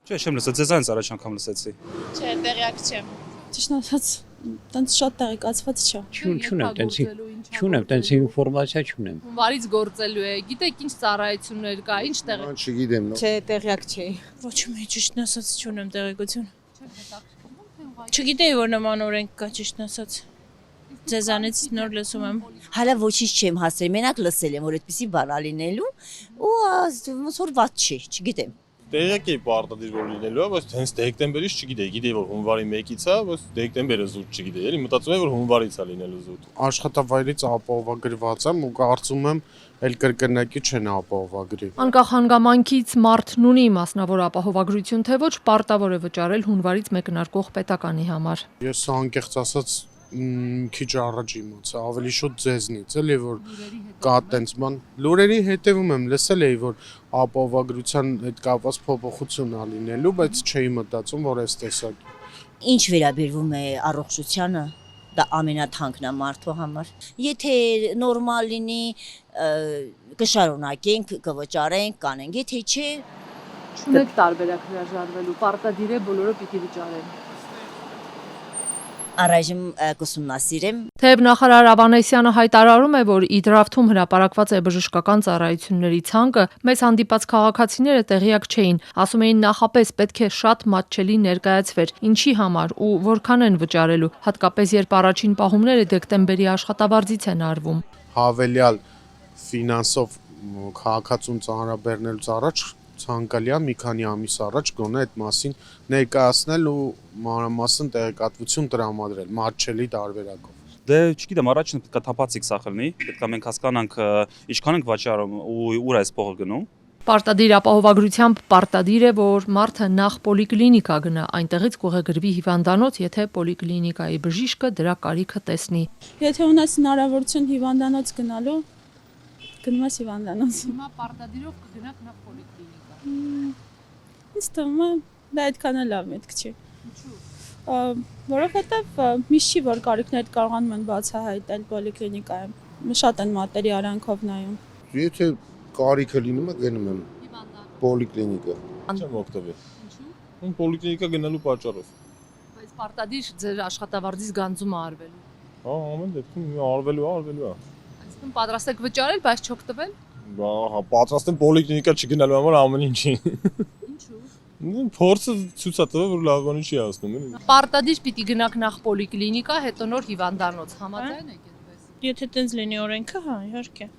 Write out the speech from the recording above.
Չէ, չեմ լսել, ձեզանից առաջ անգամ լսեցի։ Չէ, տեղյակ չեմ։ Ճիշտ ասած, տենց շատ տեղեկացված չէ։ Չունեմ, տենց ինֆորմացիա չունեմ։ Հունվարից գործելու է, գիտեք ինչ ծառայություններ կա, ինչ տեղ։ Չգիտեմ, Չէ, տեղյակ չէի։ Ոչ մի ճիշտ ասած չունեմ տեղեկություն։ Չգիտեի, որ նման օրենք կա, ճիշտ ասած։ Ձեզանից նոր լսում եմ։ Հələ ոչինչ չեմ հասել, մենակ լսել եմ, որ այդպեսի բան ա լինելու ու ոնց որ ված չի, չգիտեմ։ Տեղյակ էի պարտադիր որ լինելու է, բայց հենց դեկտեմբերից չգիտեի, գիտեի որ հունվարի 1-ից է, բայց դեկտեմբերը զուտ չգիտեի, էլի մտածում եմ որ հունվարից է լինելու զուտ։ Աշխատավայրից ապահովագրված եմ ու կարծում եմ էլ կրկնակի չեն ապահովագրի։ Անկախ հանգամանքից մարդն ունի մասնավոր ապահովագրություն, թե ոչ պարտավոր է վճարել հունվարից մեկնարկող պետականի համար։ Ես անկեղծ ասած քիչ առաջ իմացա, ավելի շուտ ձեզնից, էլի որ կա տենց բան։ Լուրերի հետևում եմ, լսել էի որ ապահովագրության հետ կապված փոփոխություն ա լինելու, բայց չէի մտածում որ այս տեսակ։ Ինչ վերաբերվում է առողջությանը, դա ամենաթանկն է մարդու համար։ Եթե նորմալ լինի, կշարունակենք, կվճարենք, կանենք, եթե չէ, Չունեք տարբերակ հրաժարվելու, պարտադիր է բոլորը պիտի վճարեն։ առայժմ կուսումնասիրեմ։ Թեև նախարար Ավանեսյանը հայտարարում է, որ իդրավթում հրապարակված է բժշկական ծառայությունների ցանկը, մեզ հանդիպած քաղաքացիները տեղյակ չէին, ասում էին նախապես պետք է շատ մատչելի ներկայացվեր, ինչի համար ու որքան են վճարելու, հատկապես երբ առաջին պահումները դեկտեմբերի աշխատավարձից են արվում։ Հավելյալ ֆինանսով քաղաքացուն ծանրաբեռնելուց առաջ ցանկալի է մի քանի ամիս առաջ գոնե այդ մասին ներկայացնել ու մանրամասն տեղեկատվություն տրամադրել մատչելի տարբերակով։ Դե չգիտեմ, առաջին պետք է թափանցիկ սա խլնի, պետք է մենք հասկանանք ինչքան ենք վաճառում ու ուր է այս փողը գնում։ Պարտադիր ապահովագրությամբ պարտադիր է, որ մարդը նախ պոլիկլինիկա գնա, այնտեղից կուղեգրվի հիվանդանոց, եթե պոլիկլինիկայի բժիշկը դրա կարիքը տեսնի։ Եթե ունես հնարավորություն հիվանդանոց գնալու, գնում ես հիվանդանոց։ Հիմա պարտադիրով կգնաք նախ պոլիկլինիկա։ Ինձ թվում է դա այդքան էլ լավ միտք չի։ Ինչու՞։ Որովհետև միշտ չի որ կարիքներ կարողանում են բացահայտել պոլիկլինիկայում։ Շատ են մատերի արանքով նայում։ Եթե կարիքը լինում է գնում եմ պոլիկլինիկա։ Չեմ օգտվել։ Ինչու՞։ Պոլիկլինիկա գնալու պատճառով։ Բայց պարտադիր ձեր աշխատավարձից գանձումը արվելու։ Հա, ամեն դեպքում արվելու է։ Այսինքն պատրաստ եք վճարել, բայց չօգտվել։ Հա, պատրաստ եմ պոլիկլինիկա չգնալու համար ամեն ինչի։ Ինչու՞։ Փորձը ցույց է տվել որ լավ բանի չի ասնում, էլի։ Պարտադիր պիտի գնաք նախ պոլիկլինիկա, հետո նոր հիվանդանոց, համաձայն եք այդպես։ Եթե տենց լինի օրենքը, հա, իհարկե։